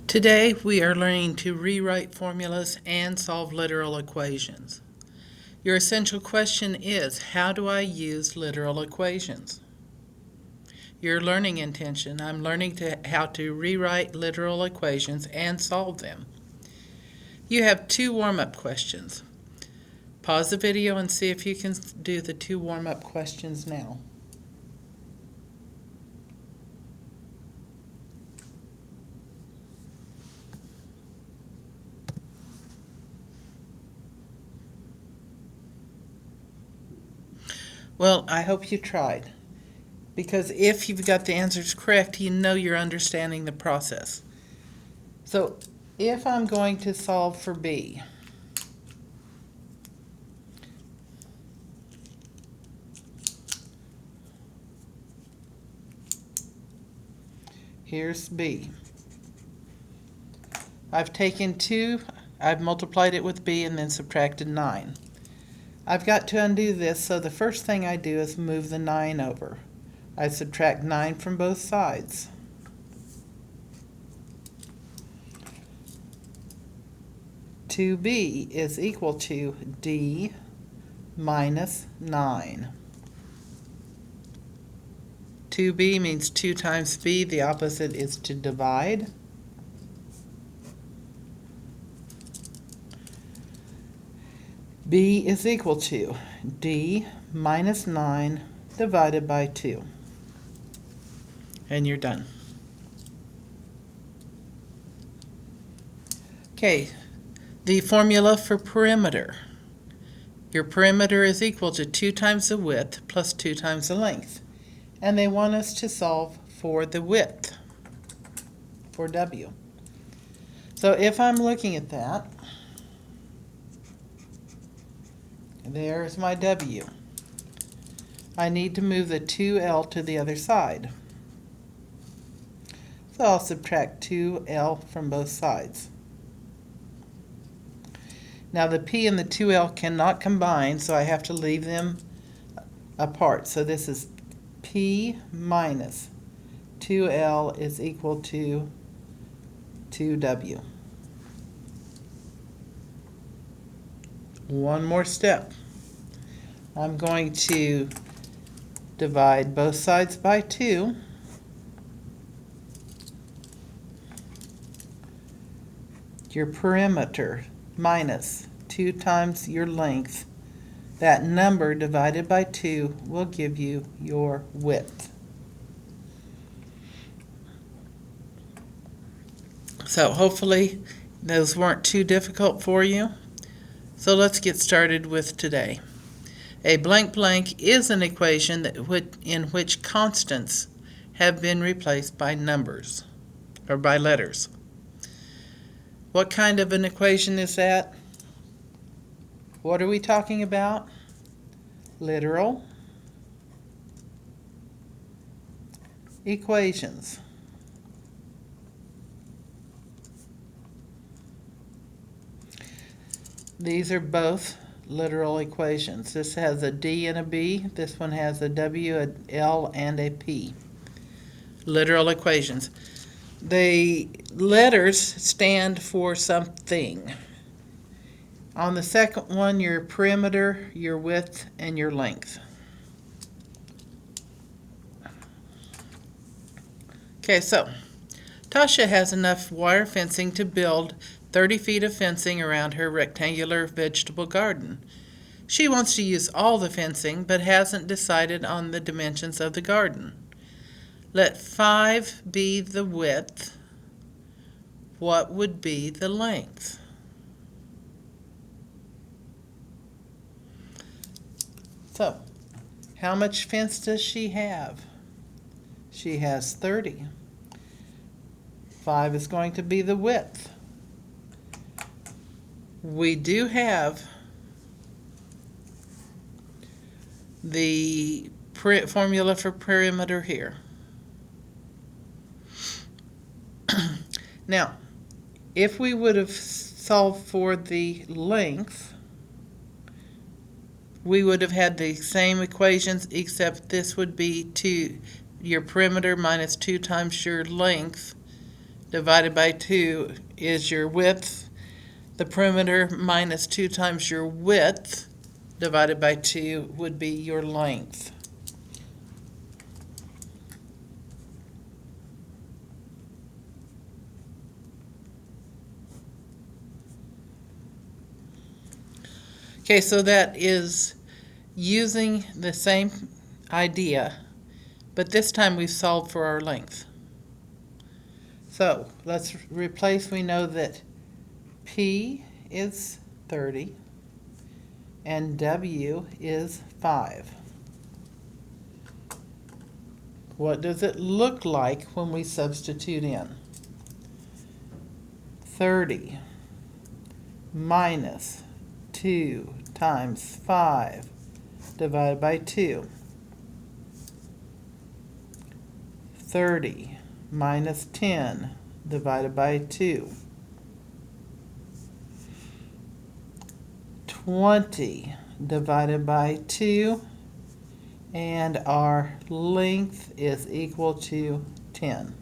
Today we are learning to rewrite formulas and solve literal equations. Your essential question is, how do I use literal equations? Your learning intention, I'm learning how to rewrite literal equations and solve them. You have two warm-up questions. Pause the video and see if you can do the two warm-up questions now. Well, I hope you tried, because if you've got the answers correct, you know you're understanding the process. So if I'm going to solve for B, here's B. I've taken 2, I've multiplied it with B and then subtracted 9. I've got to undo this, so the first thing I do is move the 9 over. I subtract 9 from both sides. B is equal to D minus 9. 2b means 2 times b. The opposite is to divide. B is equal to D minus 9 divided by 2. And you're done. Okay, the formula for perimeter. Your perimeter is equal to 2 times the width plus 2 times the length. And they want us to solve for the width, for W. So if I'm looking at that, there's my W. I need to move the 2L to the other side. So I'll subtract 2L from both sides. Now the P and the 2L cannot combine, so I have to leave them apart. So this is P minus 2L is equal to 2W. One more step. I'm going to divide both sides by 2. Your perimeter minus 2 times your length. That number divided by 2 will give you your width. So hopefully those weren't too difficult for you. So let's get started with today. A blank blank is an equation in which constants have been replaced by numbers, or by letters. What kind of an equation is that? What are we talking about? Literal equations. These are both literal equations. This has a D and a B. This one has a W, a L, and a P. Literal equations. The letters stand for something. On the second one, your perimeter, your width, and your length. Okay, so Tasha has enough wire fencing to build 30 feet of fencing around her rectangular vegetable garden. She wants to use all the fencing, but hasn't decided on the dimensions of the garden. Let 5 be the width. What would be the length? So, how much fence does she have? She has 30. 5 is going to be the width. We do have the formula for perimeter here. Now, if we would have solved for the length, we would have had the same equations, except this would be your perimeter minus 2 times your length divided by 2 is your width. The perimeter minus 2 times your width divided by 2 would be your length. Okay, so that is using the same idea, but this time we've solved for our length. So let's replace. We know that P is 30 and W is 5. What does it look like when we substitute in? 30 minus 2 times 5 divided by 2. 30 minus 10 divided by 2. 20 divided by 2, and our length is equal to 10.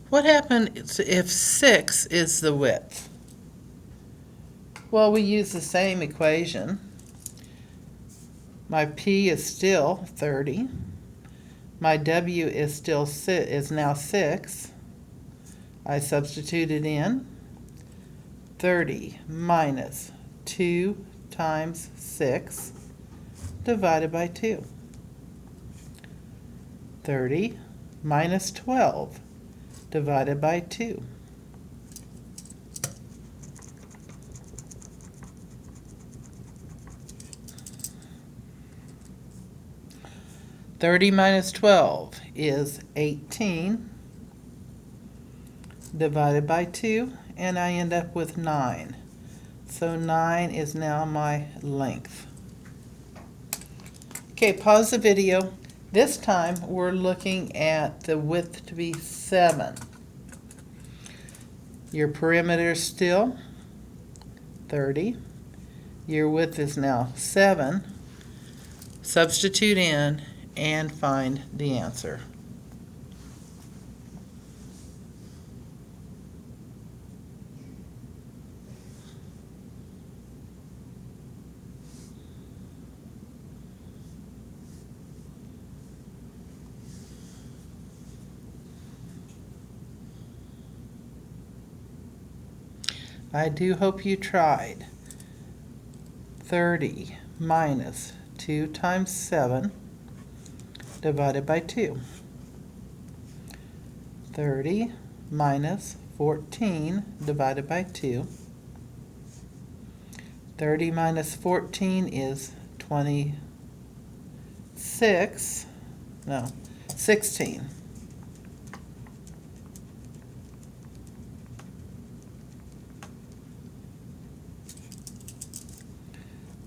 What happens if 6 is the width? Well, we use the same equation. My P is still 30. My W is now 6. I substitute it in. 30 minus 2 times 6 divided by 2. 30 minus 12 divided by 2. Thirty minus 12 is 18 divided by 2, and I end up with 9. So 9 is now my length. Okay, pause the video. This time we're looking at the width to be 7. Your perimeter is still 30. Your width is now 7. Substitute in and find the answer. I do hope you tried. 30 minus 2 times 7 divided by 2. 30 minus 14 divided by 2. 30 minus 14 is 16.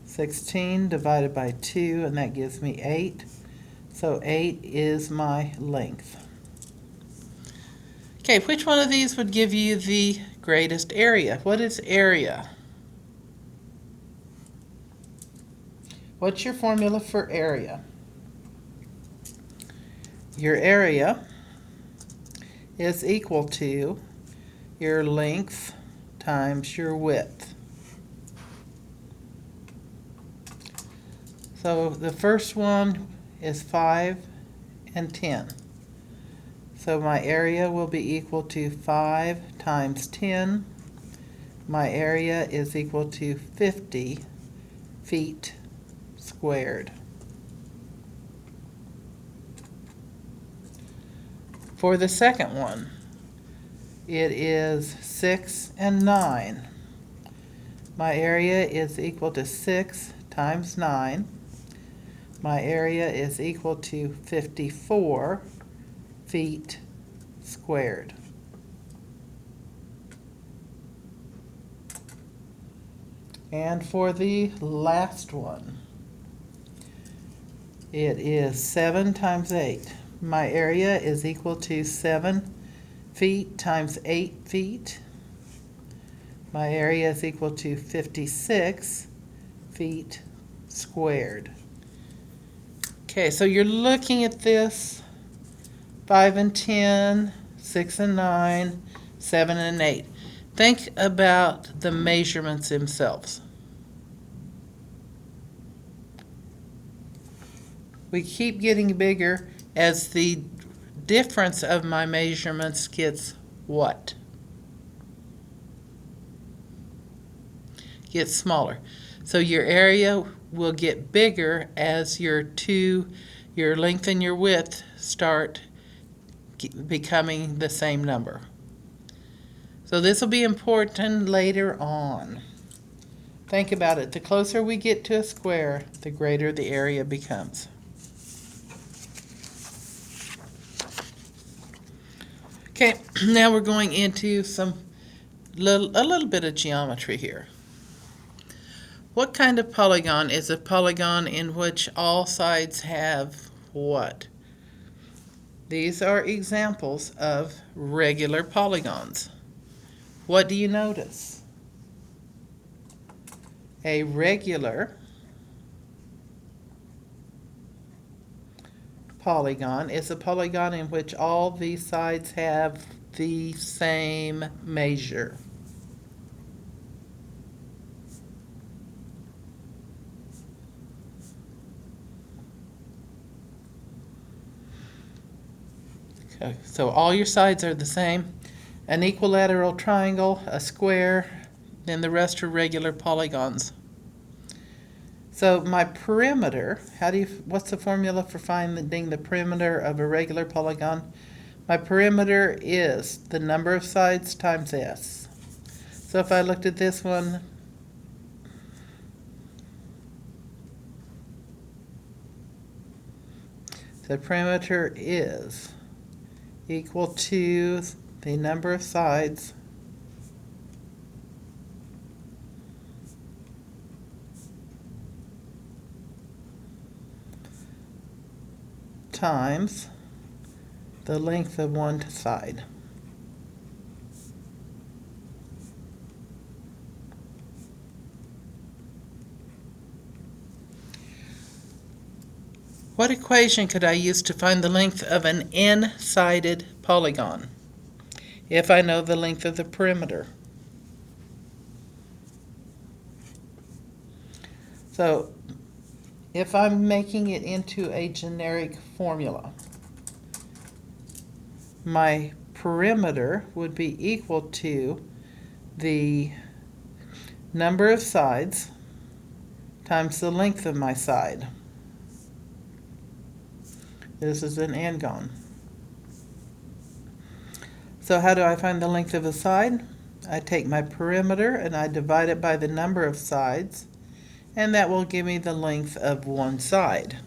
16 divided by 2, and that gives me 8. So 8 is my length. Okay, which one of these would give you the greatest area? What is area? What's your formula for area? Your area is equal to your length times your width. So the first one is 5 and 10. So my area will be equal to 5 times 10. My area is equal to 50 feet squared. For the second one, it is 6 and 9. My area is equal to 6 times 9. My area is equal to 54 feet squared. And for the last one, it is 7 times 8. My area is equal to 7 feet times 8 feet. My area is equal to 56 feet squared. Okay, so you're looking at this 5 and 10, 6 and 9, 7 and 8. Think about the measurements themselves. We keep getting bigger as the difference of my measurements gets what? Gets smaller. So your area will get bigger as your length and your width start becoming the same number. So this will be important later on. Think about it. The closer we get to a square, the greater the area becomes. Okay, now we're going into a little bit of geometry here. What kind of polygon is a polygon in which all sides have what? These are examples of regular polygons. What do you notice? A regular polygon is a polygon in which all the sides have the same measure. Okay, so all your sides are the same. An equilateral triangle, a square, then the rest are regular polygons. So my perimeter, what's the formula for finding the perimeter of a regular polygon? My perimeter is the number of sides times s. So if I looked at this one, the perimeter is equal to the number of sides times the length of one side. What equation could I use to find the length of an n-sided polygon if I know the length of the perimeter? So if I'm making it into a generic formula, my perimeter would be equal to the number of sides times the length of my side. This is an n-gon. So how do I find the length of a side? I take my perimeter and I divide it by the number of sides, and that will give me the length of one side.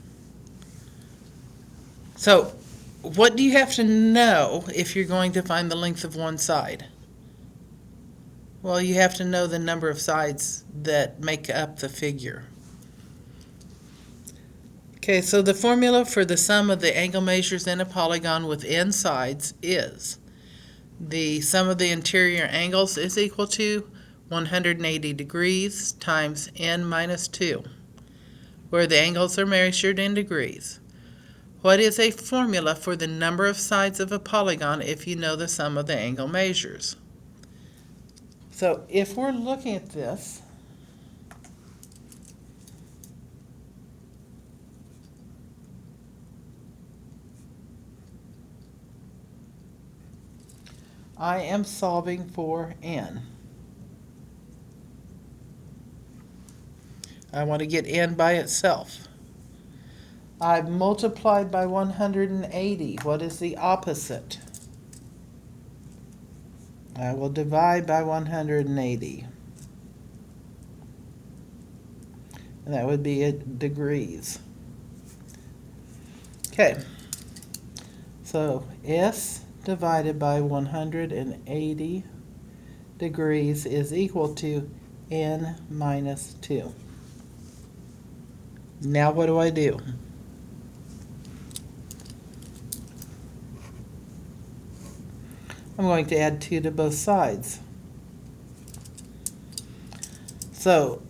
So what do you have to know if you're going to find the length of one side? Well, you have to know the number of sides that make up the figure. Okay, so the formula for the sum of the angle measures in a polygon with n sides is the sum of the interior angles is equal to 180 degrees times n minus 2, where the angles are measured in degrees. What is a formula for the number of sides of a polygon if you know the sum of the angle measures? So if we're looking at this, I am solving for n. I want to get n by itself. I've multiplied by 180. What is the opposite? I will divide by 180. And that would be degrees. Okay. So S divided by 180 degrees is equal to n minus 2. Now what do I do? I'm going to add 2 to both sides. So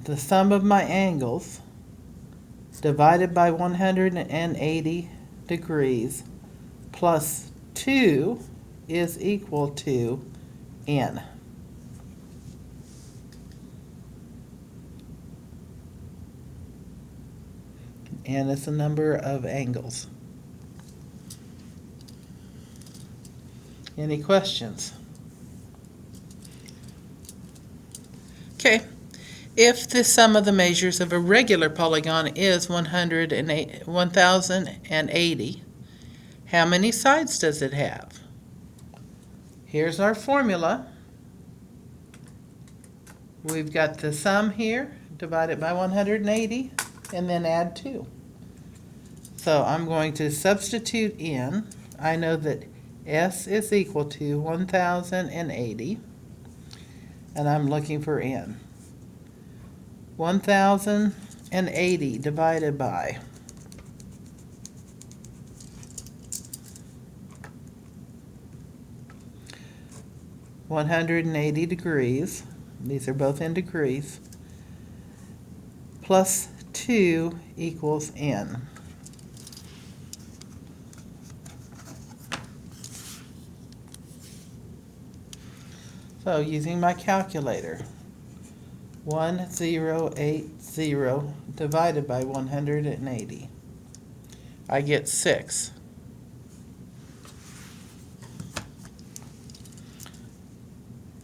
the sum of my angles divided by 180 degrees plus 2 is equal to n. N is the number of angles. Any questions? Okay. If the sum of the measures of a regular polygon is 1080, how many sides does it have? Here's our formula. We've got the sum here, divided by 180, and then add 2. So I'm going to substitute in. I know that S is equal to 1080, and I'm looking for n. 1080 divided by 180 degrees, these are both in degrees, plus 2 equals n. So using my calculator, 1080 divided by 180, I get 6.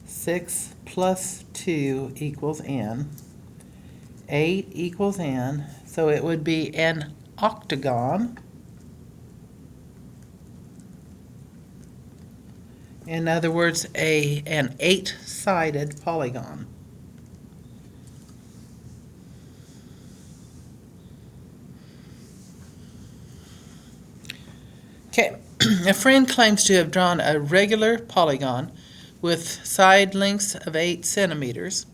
6 plus 2 equals n. 8 equals n, so it would be an octagon. In other words, an 8-sided polygon. Okay, a friend claims to have drawn a regular polygon with side lengths of 8 centimeters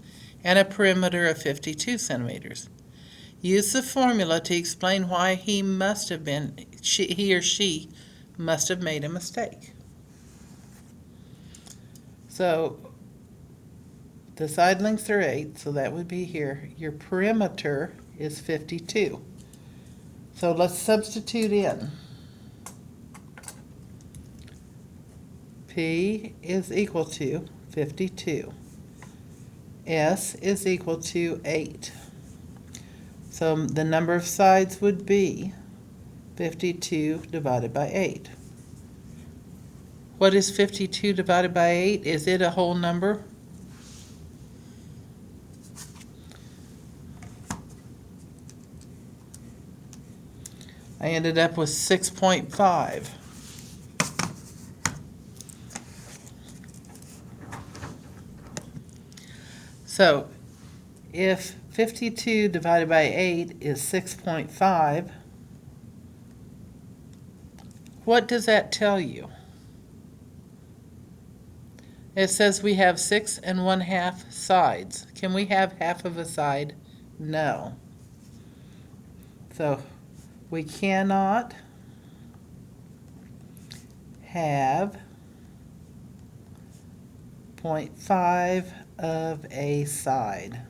and a perimeter of 52 centimeters. Use the formula to explain why he or she must have made a mistake. So the side lengths are 8, so that would be here. Your perimeter is 52. So let's substitute in. P is equal to 52. S is equal to 8. So the number of sides would be 52 divided by 8. What is 52 divided by 8? Is it a whole number? I ended up with 6.5. So if 52 divided by 8 is 6.5, what does that tell you? It says we have 6 1/2 sides. Can we have half of a side? No. So we cannot have 0.5 of a side.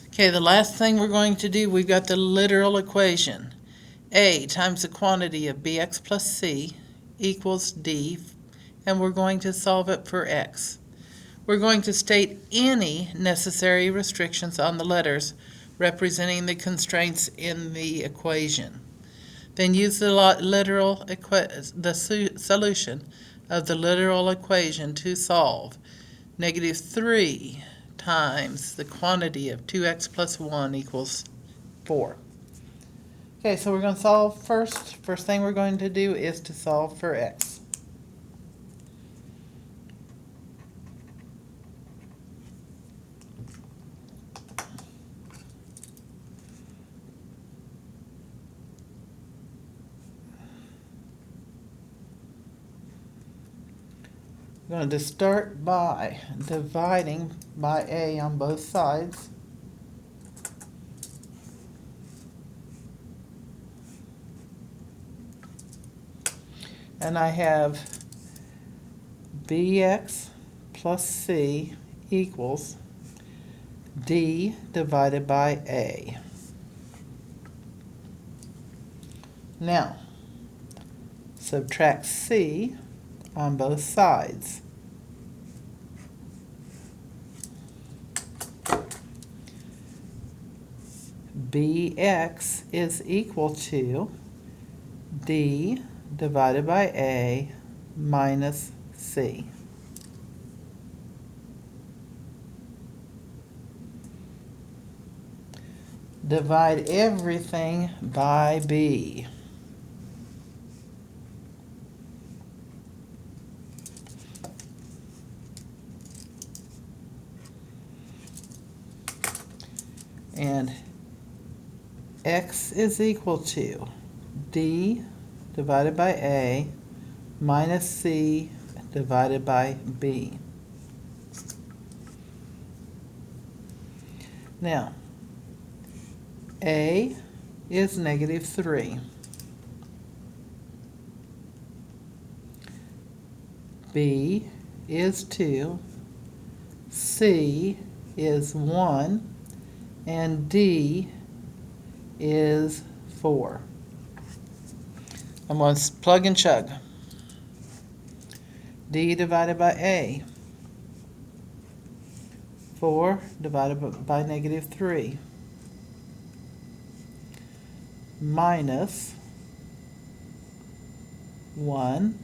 Okay, the last thing we're going to do, we've got the literal equation. A times the quantity of bx plus c equals d, and we're going to solve it for x. We're going to state any necessary restrictions on the letters representing the constraints in the equation. Then use the solution of the literal equation to solve. -3 times the quantity of 2x plus 1 equals 4. Okay, so we're going to solve first. First thing we're going to do is to solve for x. I'm going to start by dividing by a on both sides. And I have bx plus C equals D divided by A. Now, subtract C on both sides. Bx is equal to D divided by A minus C. Divide everything by B. And X is equal to D divided by A minus C divided by B. Now, A is -3. B is 2. C is 1. And D is 4. I'm going to plug and chug. D divided by A. 4 divided by -3. Minus 1.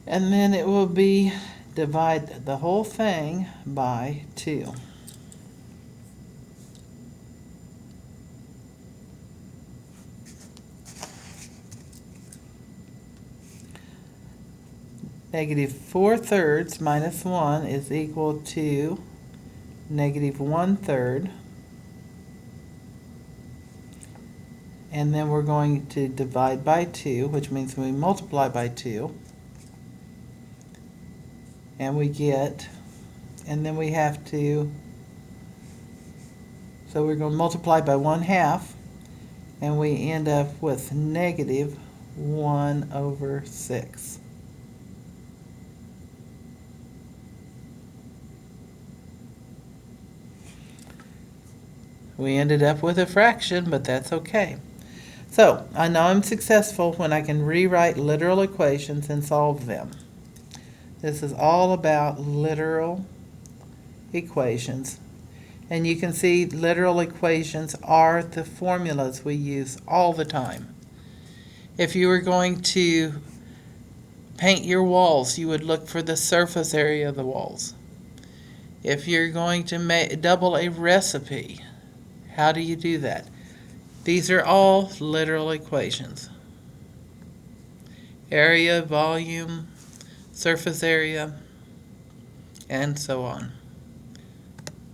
And then it will be divide the whole thing by 2. -4/3 minus 1 is equal to -1/3. And then we're going to divide by 2, which means we multiply by 2. And we get, and then we have to, so we're going to multiply by 1/2, and we end up with -1/6. We ended up with a fraction, but that's okay. So, I know I'm successful when I can rewrite literal equations and solve them. This is all about literal equations. And you can see literal equations are the formulas we use all the time. If you were going to paint your walls, you would look for the surface area of the walls. If you're going to double a recipe, how do you do that? These are all literal equations. Area, volume, surface area, and so on.